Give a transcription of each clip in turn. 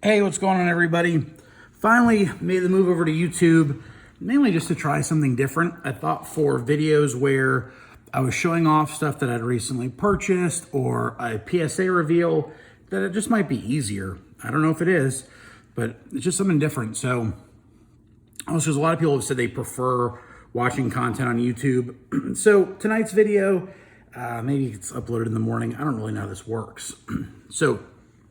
Hey, what's going on, everybody? Finally made the move over to YouTube, mainly just to try something different. I thought for videos where I was showing off stuff that I'd recently purchased or a PSA reveal, that it just might be easier. I don't know if it is, but it's just something different. So also, there's a lot of people have said they prefer watching content on YouTube. So tonight's video, maybe it's uploaded in the morning. I don't really know how this works. So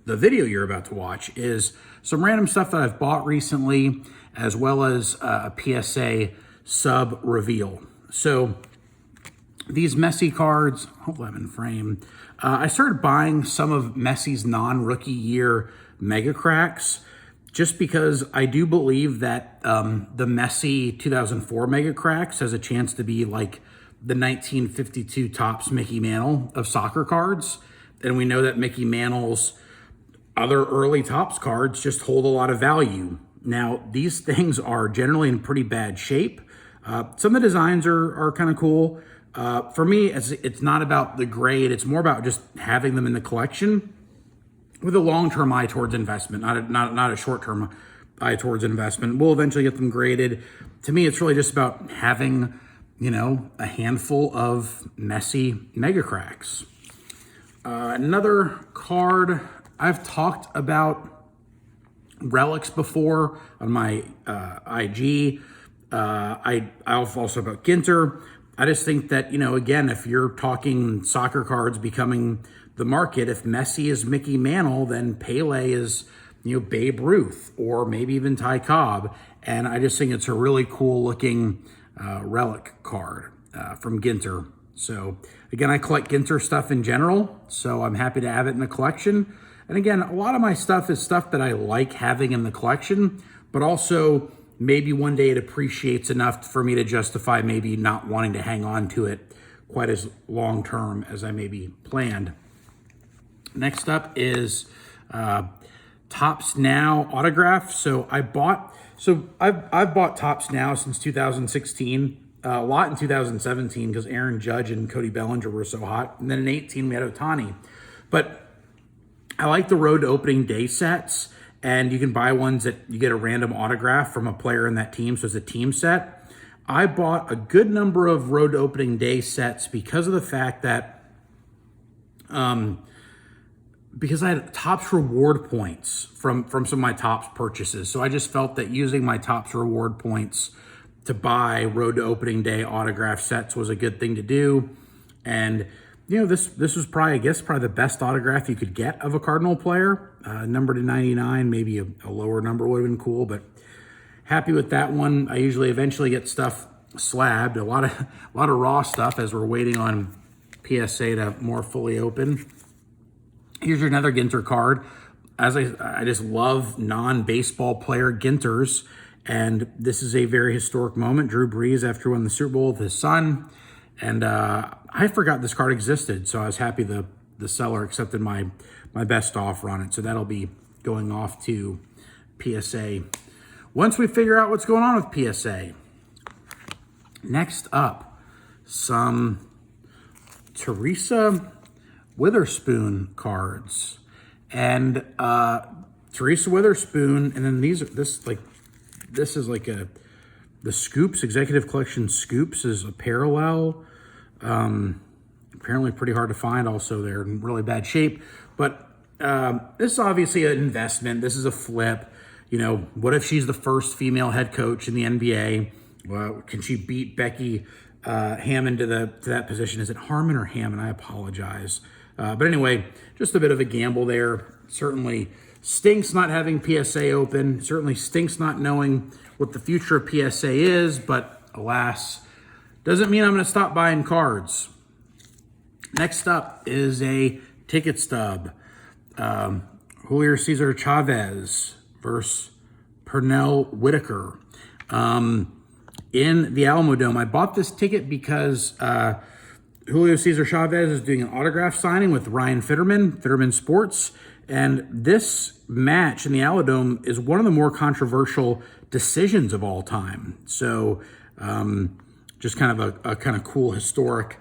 the video you're about to watch is some random stuff that I've bought recently, as well as a PSA sub reveal. So these Messi cards, hopefully I'm in frame. I started buying some of Messi's non-rookie year mega cracks just because I do believe that the Messi 2004 mega cracks has a chance to be like the 1952 Topps Mickey Mantle of soccer cards. And we know that Mickey Mantle's other early Topps cards just hold a lot of value. Now, these things are generally in pretty bad shape. Some of the designs are kind of cool. For me, it's not about the grade. It's more about just having them in the collection with a long-term eye towards investment, not a short-term eye towards investment. We'll eventually get them graded. To me, it's really just about having, a handful of Messi mega cracks. Another card, I've talked about relics before on my IG. I've also about Ginter. I just think that, again, if you're talking soccer cards becoming the market, if Messi is Mickey Mantle, then Pele is, Babe Ruth, or maybe even Ty Cobb. And I just think it's a really cool looking relic card from Ginter. So again, I collect Ginter stuff in general, so I'm happy to have it in the collection. And again, a lot of my stuff is stuff that I like having in the collection, but also maybe one day it appreciates enough for me to justify maybe not wanting to hang on to it quite as long term as I maybe planned. Next up is Topps Now autograph. I've bought Topps Now since 2016. A lot in 2017 because Aaron Judge and Cody Bellinger were so hot. And then in 18 we had Ohtani. But I like the road to opening day sets, and you can buy ones that you get a random autograph from a player in that team, so it's a team set. I bought a good number of road to opening day sets because of the fact that because I had Topps reward points from some of my Topps purchases. So I just felt that using my Topps reward points to buy road to opening day autograph sets was a good thing to do. And this was probably the best autograph you could get of a Cardinal player. Number to 99, maybe a lower number would have been cool, but happy with that one. I usually eventually get stuff slabbed, a lot of raw stuff as we're waiting on PSA to more fully open. Here's another Ginter card. I just love non-baseball player Ginters, and this is a very historic moment. Drew Brees after he won the Super Bowl with his son. And I forgot this card existed, so I was happy the seller accepted my best offer on it. So that'll be going off to PSA once we figure out what's going on with PSA. Next up, some Teresa Witherspoon cards. And Teresa Witherspoon, and then this is like the Scoops, Executive Collection Scoops is a parallel. Apparently pretty hard to find. Also, they're in really bad shape. But this is obviously an investment. This is a flip. What if she's the first female head coach in the NBA? Well, can she beat Becky Hammond to that position? Is it Harmon or Hammond? I apologize. But anyway, just a bit of a gamble there. Certainly stinks not having PSA open. Certainly stinks not knowing what the future of PSA is, but alas, doesn't mean I'm going to stop buying cards. Next up is a ticket stub. Julio Cesar Chavez versus Pernell Whitaker. In the Alamo Dome, I bought this ticket because Julio Cesar Chavez is doing an autograph signing with Ryan Fitterman Sports. And this match in the Alamo Dome is one of the more controversial decisions of all time. So just kind of a kind of cool historic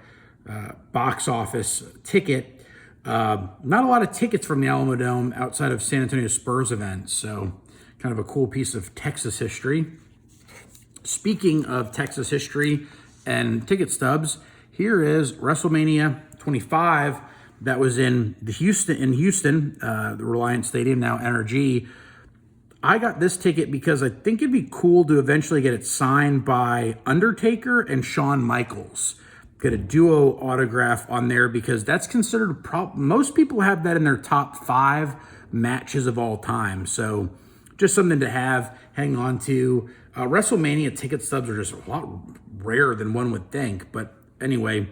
box office ticket. Not a lot of tickets from the Alamo Dome outside of San Antonio Spurs events, so kind of a cool piece of Texas history. Speaking of Texas history and ticket stubs, here is WrestleMania 25 that was in Houston, the Reliant Stadium, now NRG. I got this ticket because I think it'd be cool to eventually get it signed by Undertaker and Shawn Michaels. Get a duo autograph on there because that's considered, most people have that in their top 5 matches of all time. So just something to have, hang on to. WrestleMania ticket stubs are just a lot rarer than one would think. But anyway,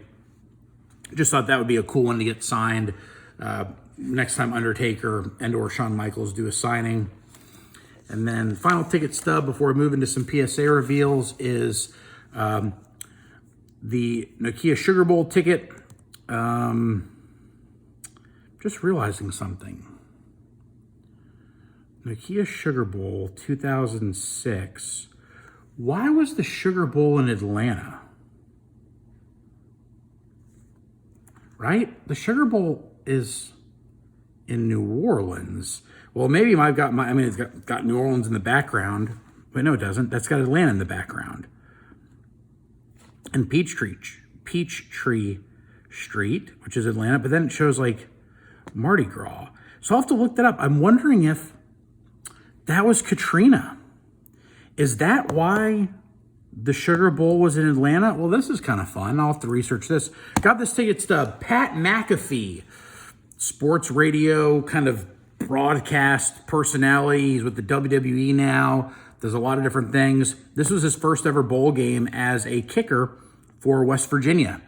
just thought that would be a cool one to get signed next time Undertaker and or Shawn Michaels do a signing. And then final ticket stub before we move into some PSA reveals is the Nokia Sugar Bowl ticket. Just realizing something. Nokia Sugar Bowl 2006. Why was the Sugar Bowl in Atlanta? Right? The Sugar Bowl is in New Orleans. Well, maybe I've got it's got New Orleans in the background. But no, it doesn't. That's got Atlanta in the background. And Peachtree Street, which is Atlanta, but then it shows like Mardi Gras. So I'll have to look that up. I'm wondering if that was Katrina. Is that why the Sugar Bowl was in Atlanta? Well, this is kind of fun. I'll have to research this. Got this ticket stub. Pat McAfee, sports radio kind of broadcast personality. He's with the WWE now. Does a lot of different things. This was his first ever bowl game as a kicker for West Virginia.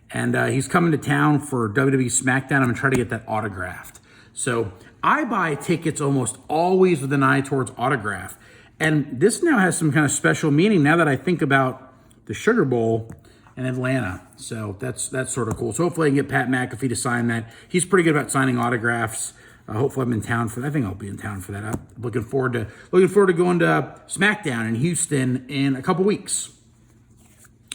And he's coming to town for WWE SmackDown. I'm going to try to get that autographed. So I buy tickets almost always with an eye towards autograph. And this now has some kind of special meaning now that I think about the Sugar Bowl in Atlanta. So that's sort of cool. So hopefully I can get Pat McAfee to sign that. He's pretty good about signing autographs. Hopefully I'm in town for that. I think I'll be in town for that. I'm looking forward to going to SmackDown in Houston in a couple weeks.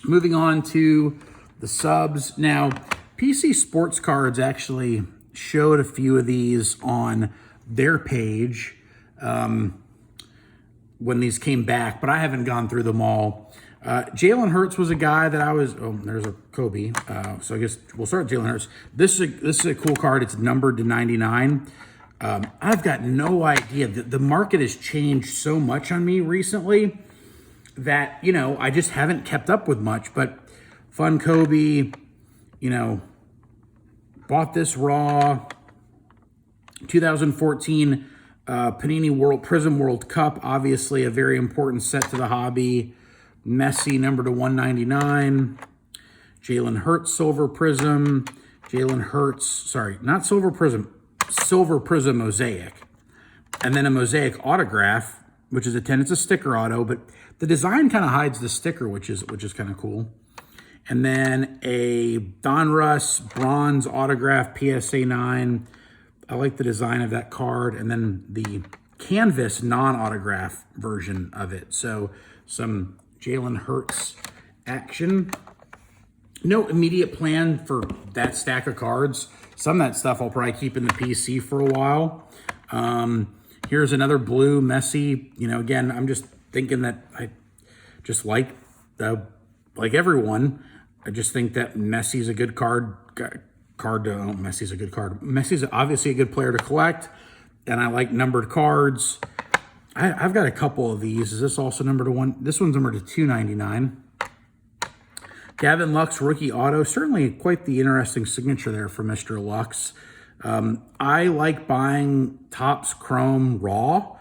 Moving on to the subs. Now, PCSportsCards actually showed a few of these on their page when these came back, but I haven't gone through them all. Jalen Hurts was a guy that I was, there's a Kobe. So I guess we'll start with Jalen Hurts. This is a cool card. It's numbered to 99. I've got no idea. The market has changed so much on me recently that, I just haven't kept up with much, but fun Kobe, bought this raw 2014 Panini Prism World Cup, obviously a very important set to the hobby. Messi, number to 199. Jalen Hurts, Silver Prism. Not Silver Prism, Silver Prism Mosaic. And then a Mosaic autograph, which is it's a sticker auto, but the design kind of hides the sticker, which is kind of cool. And then a Donruss bronze autograph, PSA 9. I like the design of that card. And then the canvas non-autograph version of it. So some Jalen Hurts action. No immediate plan for that stack of cards. Some of that stuff I'll probably keep in the PC for a while. Here's another blue Messi. Again, I'm just thinking that I just like everyone. I just think that Messi's a good card. Messi's a good card. Messi's obviously a good player to collect, and I like numbered cards. I've got a couple of these. Is this also numbered to 1? This one's numbered to 299. Gavin Lux rookie auto. Certainly quite the interesting signature there for Mr. Lux. I like buying Topps Chrome raw,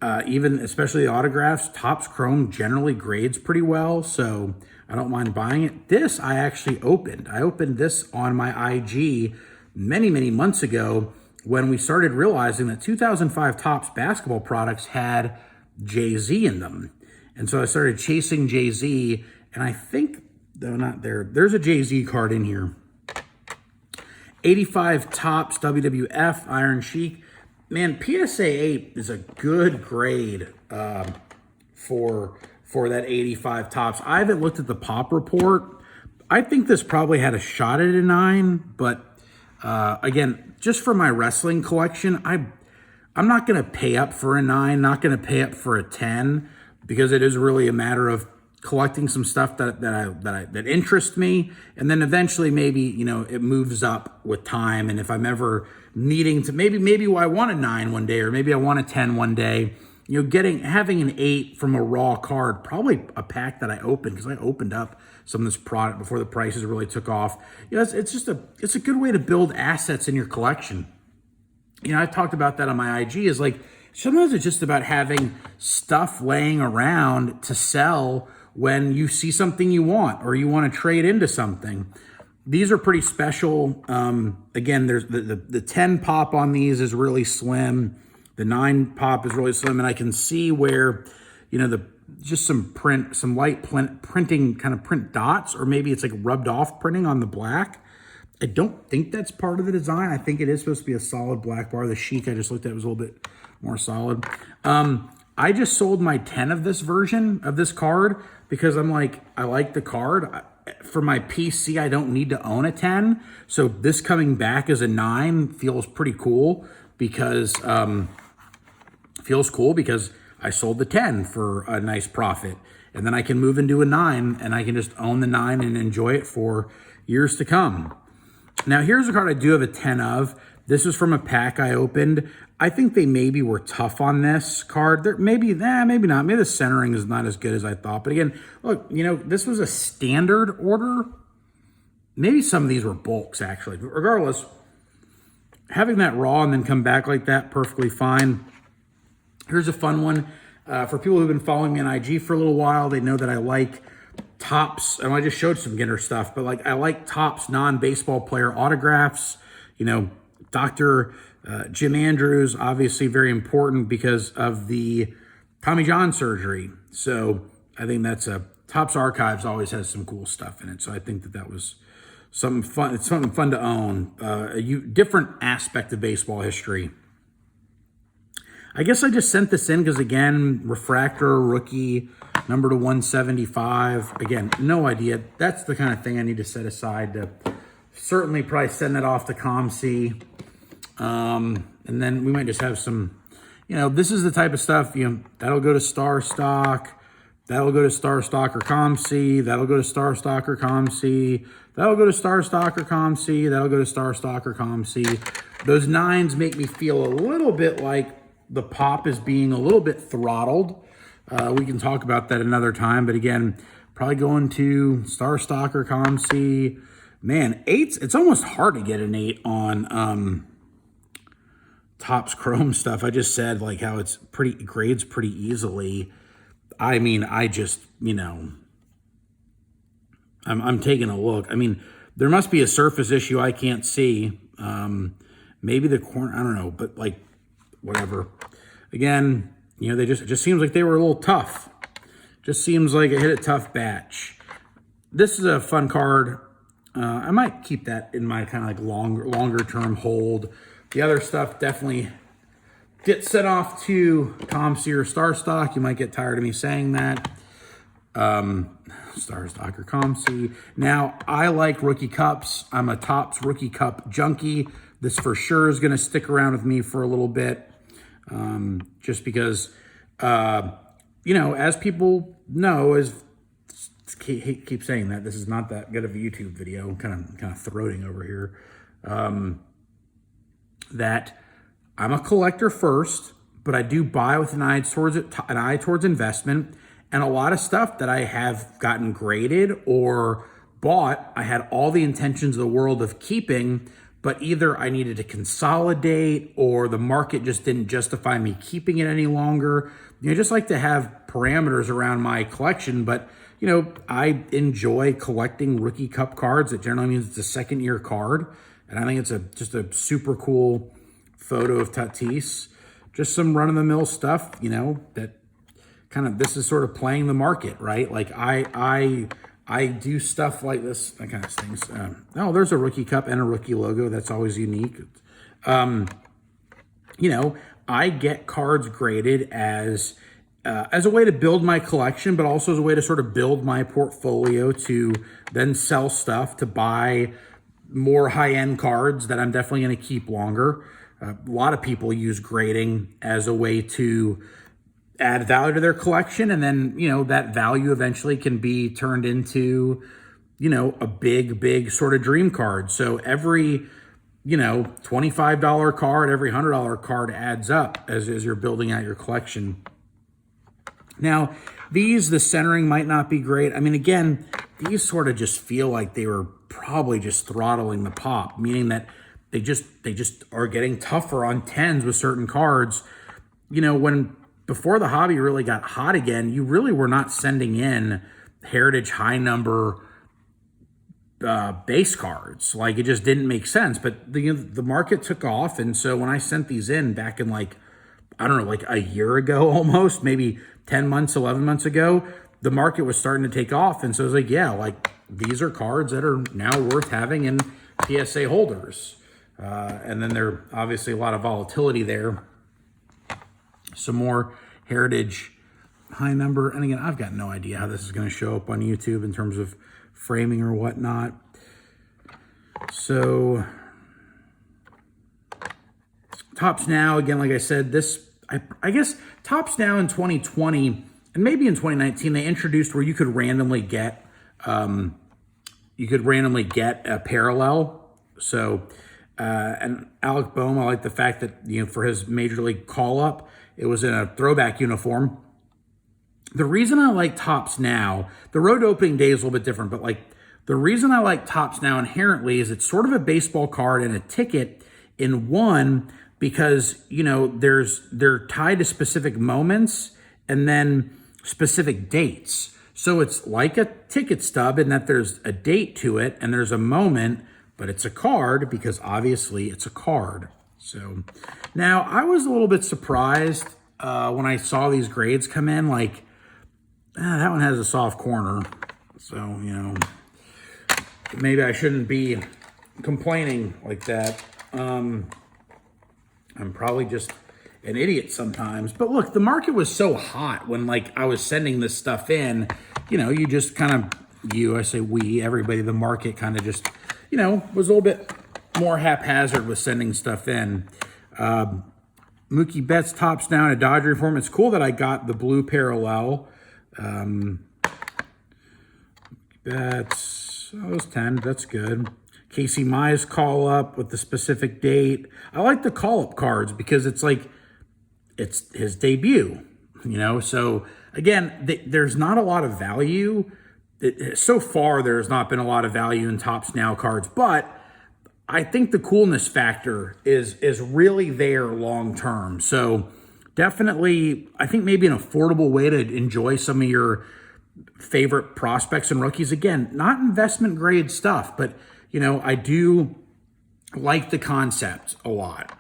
especially the autographs. Topps Chrome generally grades pretty well, so I don't mind buying it. This I actually opened. I opened this on my IG many, many months ago when we started realizing that 2005 Topps basketball products had Jay-Z in them. And so I started chasing Jay-Z, and I think, though not there, there's a Jay-Z card in here. 85 Topps WWF Iron Sheik. Man, PSA 8 is a good grade for that 85 Topps. I haven't looked at the pop report. I think this probably had a shot at a 9, but Again, just for my wrestling collection, I'm not going to pay up for a 9, not going to pay up for a 10, because it is really a matter of collecting some stuff that interests me, and then eventually maybe, you know, it moves up with time. And if I'm ever needing to, maybe I want a 9 one day, or maybe I want a 10 one day, you know, having an 8 from a raw card, probably a pack that I opened, because I opened up some of this product before the prices really took off. You know, it's a good way to build assets in your collection. You know, I talked about that on my IG, is like, sometimes it's just about having stuff laying around to sell when you see something you want, or you want to trade into something. These are pretty special. Again, there's the 10 pop on these is really slim. The 9 pop is really slim, and I can see where, you know, just some light printing, kind of print dots, or maybe it's like rubbed off printing on the black. I don't think that's part of the design. I think it is supposed to be a solid black bar. The Chic I just looked at was a little bit more solid. I just sold my 10 of this version of this card because I'm like, I like the card. For my PC, I don't need to own a 10. So this coming back as a 9 feels pretty cool, because I sold the 10 for a nice profit. And then I can move into a 9, and I can just own the 9 and enjoy it for years to come. Now, here's a card I do have a 10 of. This is from a pack I opened. I think they maybe were tough on this card. Maybe not. Maybe the centering is not as good as I thought. But again, look, you know, this was a standard order. Maybe some of these were bulks, actually. But regardless, having that raw and then come back like that, perfectly fine. Here's a fun one. For people who've been following me on IG for a little while, they know that I like Topps, and I just showed some Ginter stuff, but like, I like Topps non-baseball player autographs. You know, Dr. Jim Andrews, obviously very important because of the Tommy John surgery. So I think that's Topps Archives always has some cool stuff in it. So I think that was something fun. It's something fun to own. A different aspect of baseball history. I guess I just sent this in because, again, refractor, rookie, number to 175. Again, no idea. That's the kind of thing I need to set aside to certainly probably send it off to ComC. And then we might just have some, you know, this is the type of stuff, you know, that'll go to Star Stock. That'll go to Star Stock or ComC. That'll go to Star Stock or ComC. That'll go to Star Stock or ComC. That'll go to Star Stock or ComC. Those 9s make me feel a little bit like the pop is being a little bit throttled. We can talk about that another time. But again, probably going to Star Stock or ComC. Man, 8s, it's almost hard to get an 8 on Topps Chrome stuff. I just said like how it's grades pretty easily. I mean, I just, you know, I'm taking a look. I mean, there must be a surface issue I can't see. Maybe the corner, I don't know, but like, whatever. Again, you know, it just seems like they were a little tough. Just seems like it hit a tough batch. This is a fun card. I might keep that in my kind of like longer term hold. The other stuff definitely gets sent off to ComC or Star Stock. You might get tired of me saying that. Star Stock or ComC. Now, I like rookie cups. I'm a Topps rookie cup junkie. This for sure is going to stick around with me for a little bit. Just because, you know, as people know, keep saying that this is not that good of a YouTube video. I'm kind of throating over here. That I'm a collector first, but I do buy with an eye towards investment. And a lot of stuff that I have gotten graded or bought, I had all the intentions of the world of keeping, but either I needed to consolidate or the market just didn't justify me keeping it any longer. You know, I just like to have parameters around my collection, but, you know, I enjoy collecting rookie cup cards. It generally means it's a second-year card, and I think it's just a super cool photo of Tatis. Just some run-of-the-mill stuff, you know, that kind of, this is sort of playing the market, right? Like I do stuff like this, that kind of things. Oh, there's a rookie cup and a rookie logo. That's always unique. You know, I get cards graded as a way to build my collection, but also as a way to sort of build my portfolio to then sell stuff, to buy more high-end cards that I'm definitely going to keep longer. A lot of people use grading as a way to add value to their collection, and then, you know, that value eventually can be turned into, you know, a big sort of dream card. So every, you know, $25 card, every $100 card adds up as you're building out your collection. Now, the centering might not be great. I mean, again, these sort of just feel like they were probably just throttling the pop, meaning that they just are getting tougher on 10s with certain cards. You know, before the hobby really got hot again, you really were not sending in Heritage high number base cards. Like, it just didn't make sense. But the market took off, and so when I sent these in back in, like, I don't know, like a year ago almost, maybe 10 months, 11 months ago, the market was starting to take off. And so I was like, yeah, like, these are cards that are now worth having in PSA holders. And then there obviously a lot of volatility there. Some more Heritage high number. And again, I've got no idea how this is going to show up on YouTube in terms of framing or whatnot. So Topps Now, again, like I said, I guess Topps Now in 2020 and maybe in 2019, they introduced where you could randomly get a parallel. So, and Alec Boehm, I like the fact that, you know, for his Major League call-up, it was in a throwback uniform. The reason I like Topps Now, the road to opening day is a little bit different, but like the reason I like Topps Now inherently is it's sort of a baseball card and a ticket in one, because, you know, they're tied to specific moments and then specific dates. So it's like a ticket stub in that there's a date to it and there's a moment, but it's a card because obviously it's a card. So now I was a little bit surprised when I saw these grades come in, like, that one has a soft corner. So, you know, maybe I shouldn't be complaining like that. I'm probably just an idiot sometimes. But look, the market was so hot when, like, I was sending this stuff in. You know, you just kind of, I say we, everybody, the market kind of just, you know, was a little bit more haphazard with sending stuff in. Mookie Betts Topps Now in a Dodger uniform. It's cool that I got the blue parallel. Betts, that was 10. That's good. Casey Mize call up with the specific date. I like the call up cards because it's like, it's his debut, you know? So again, there's not a lot of value. So far, there's not been a lot of value in Topps Now cards, but I think the coolness factor is really there long-term. So definitely, I think maybe an affordable way to enjoy some of your favorite prospects and rookies. Again, not investment grade stuff, but, you know, I do like the concept a lot.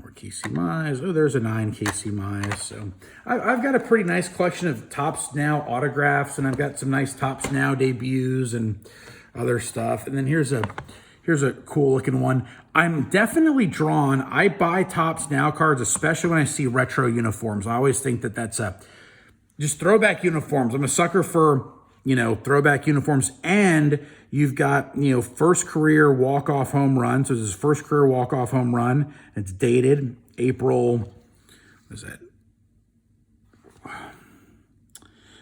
More Casey Mize. Oh, there's a 9 Casey Mize. So I've got a pretty nice collection of Topps Now autographs, and I've got some nice Topps Now debuts and other stuff. And then here's a cool looking one. I'm definitely drawn. I buy Topps Now cards, especially when I see retro uniforms. I always think that that's just throwback uniforms. I'm a sucker for, you know, throwback uniforms. And you've got, you know, first career walk-off home run. So this is first career walk-off home run. It's dated April, what is that?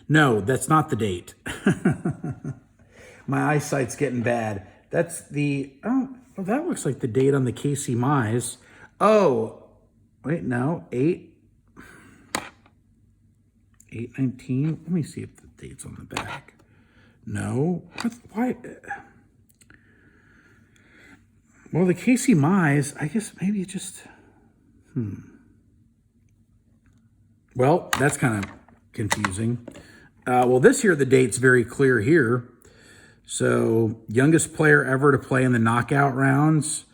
No, that's not the date. My eyesight's getting bad. That's the, oh, well, that looks like the date on the Casey Mize. Oh, wait, no, 8/19. Let me see if the date's on the back. No, why? Well, the Casey Mize, I guess maybe it just, Well, that's kind of confusing. Well, this here, the date's very clear here. So, youngest player ever to play in the knockout rounds.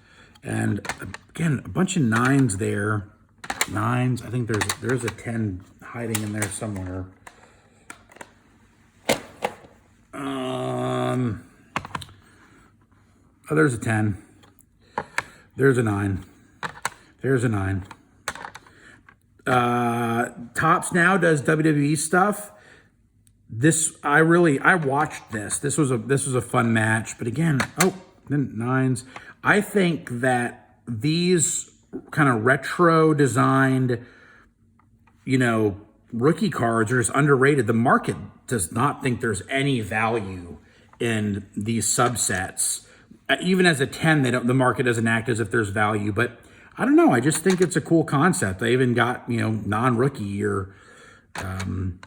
And again, a bunch of 9s there. 9s. I think there's a 10 hiding in there somewhere. Oh, there's a 10. There's a 9. There's a 9. Topps Now does WWE stuff. I watched this. This was a fun match, but again, oh, then 9s. I think that these kind of retro designed, rookie cards are just underrated. The market does not think there's any value in these subsets. Even as a 10, the market doesn't act as if there's value, but I don't know. I just think it's a cool concept. They even got, non-rookie or, again,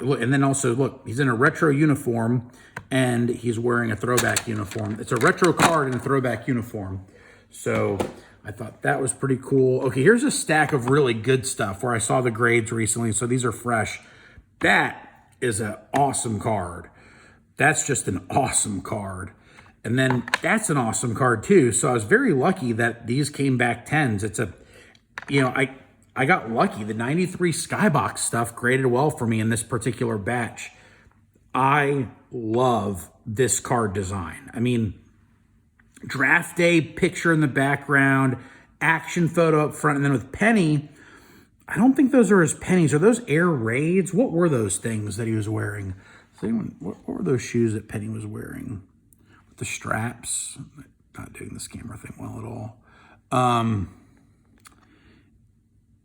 look, and then also look, he's in a retro uniform and he's wearing a throwback uniform. It's a retro card in a throwback uniform. So I thought that was pretty cool. Okay, here's a stack of really good stuff where I saw the grades recently. So these are fresh. That is an awesome card. That's just an awesome card. And then that's an awesome card too. So I was very lucky that these came back 10s. It's a, I got lucky. The 93 Skybox stuff graded well for me in this particular batch. I love this card design. I mean, draft day picture in the background, action photo up front, and then with Penny, I don't think those are his pennies. Are those Air Raids? What were those things that he was wearing? What were those shoes that Penny was wearing? With the straps? I'm not doing this camera thing well at all.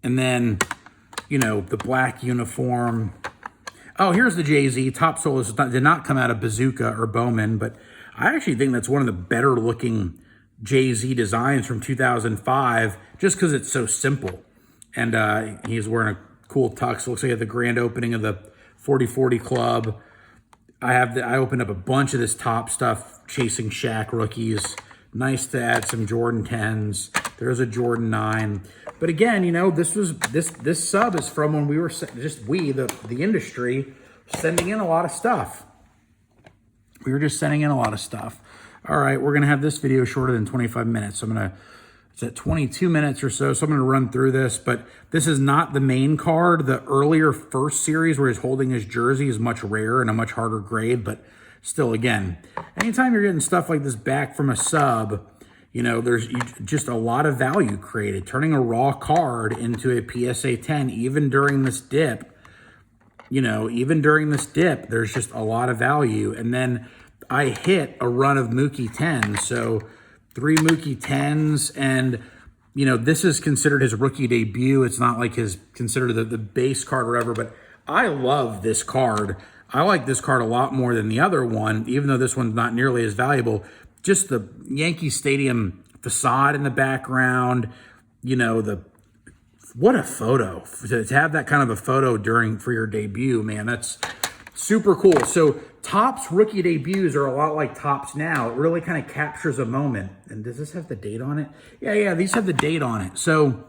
And then, the black uniform. Oh, here's the Jay-Z. Top Soloist did not come out of Bazooka or Bowman, but I actually think that's one of the better looking Jay-Z designs from 2005, just because it's so simple. And he's wearing a cool tux. Looks like at the grand opening of the 4040 Club. I opened up a bunch of this top stuff, Chasing Shaq rookies. Nice to add some Jordan 10s. There's a Jordan 9. But again, this sub is from when we were the industry, sending in a lot of stuff. We were just sending in a lot of stuff. All right, we're going to have this video shorter than 25 minutes. So it's at 22 minutes or so. So I'm going to run through this, but this is not the main card. The earlier first series where he's holding his jersey is much rarer and a much harder grade, but still, again, anytime you're getting stuff like this back from a sub, there's just a lot of value created. Turning a raw card into a PSA 10, even during this dip, there's just a lot of value. And then I hit a run of Mookie 10s. So 3 Mookie 10s, and, this is considered his rookie debut. It's not like considered the base card or whatever, but I love this card. I like this card a lot more than the other one, even though this one's not nearly as valuable. Just the Yankee Stadium facade in the background, what a photo. To have that kind of a photo for your debut, man, that's super cool. So Topps rookie debuts are a lot like Topps now. It really kind of captures a moment. And does this have the date on it? Yeah, these have the date on it. So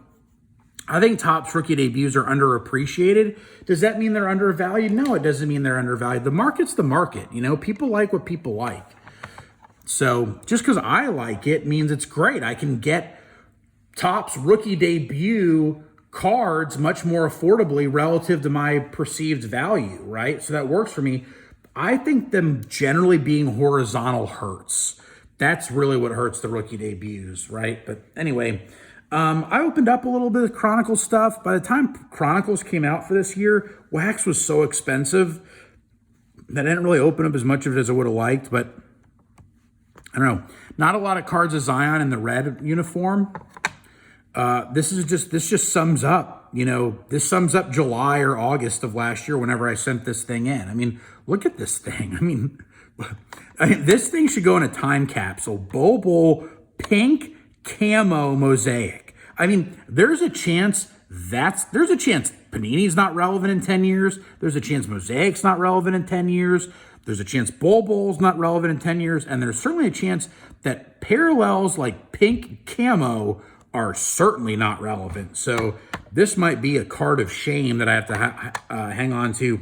I think Topps rookie debuts are underappreciated. Does that mean they're undervalued? No, it doesn't mean they're undervalued. The market's the market. People like what people like. So just because I like it means it's great. I can get Topps rookie debut cards much more affordably relative to my perceived value, right? So that works for me. I think them generally being horizontal hurts. That's really what hurts the rookie debuts, right? But anyway, I opened up a little bit of Chronicle stuff. By the time Chronicles came out for this year, wax was so expensive that I didn't really open up as much of it as I would have liked, but I don't know. Not a lot of cards of Zion in the red uniform. This just sums up, this sums up July or August of last year whenever I sent this thing in. I mean, look at this thing. I mean, this thing should go in a time capsule. Bobo pink camo mosaic. I mean, there's a chance Panini's not relevant in 10 years. There's a chance Mosaic's not relevant in 10 years. There's a chance Bobo's not relevant in 10 years. And there's certainly a chance that parallels like pink camo are certainly not relevant. So this might be a card of shame that I have to hang on to.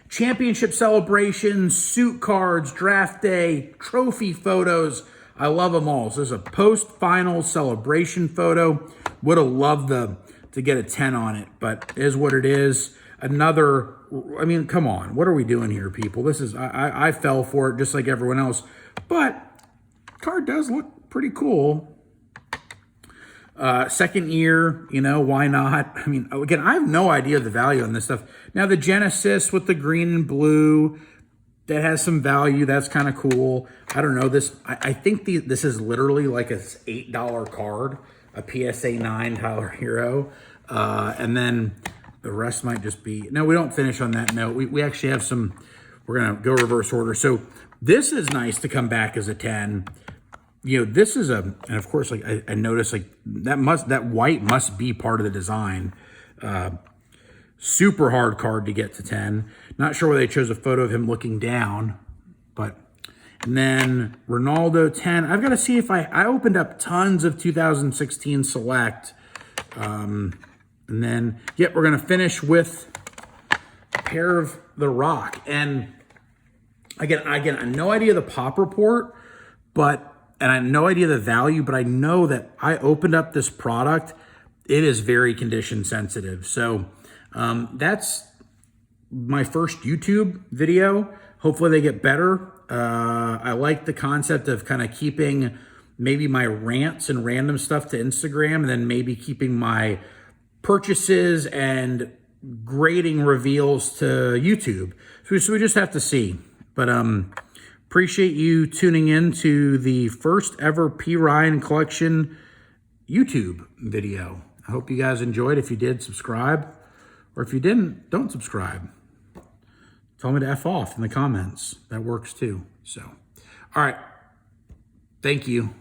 Championship celebrations, suit cards, draft day, trophy photos. I love them all. So there's a post-final celebration photo. Would have loved to get a 10 on it, but it is what it is. I mean, come on. What are we doing here, people? This is, I fell for it just like everyone else, but card does look pretty cool. Second year, why not? I mean, again, I have no idea the value on this stuff. Now, the Genesis with the green and blue, that has some value. That's kind of cool. I don't know this. I think this is literally like a $8 card, a PSA 9 Tyler Hero. And then the rest might just be, no, we don't finish on that note. We actually have some, we're going to go reverse order. So this is nice to come back as a 10. You know, this is and of course, like I noticed, like that white must be part of the design. Super hard card to get to 10. Not sure why they chose a photo of him looking down, but, and then Ronaldo 10. I've got to see if I opened up tons of 2016 Select. And then, yep, we're going to finish with a pair of The Rock. And again, I have no idea the pop report, and I have no idea the value, but I know that I opened up this product. It is very condition sensitive. So that's my first YouTube video. Hopefully they get better. I like the concept of kind of keeping maybe my rants and random stuff to Instagram, and then maybe keeping my purchases and grading reveals to YouTube. So we just have to see. But appreciate you tuning in to the first ever P. Ryan Collection YouTube video. I hope you guys enjoyed. If you did, subscribe. Or if you didn't, don't subscribe. Tell me to F off in the comments. That works too. So, all right. Thank you.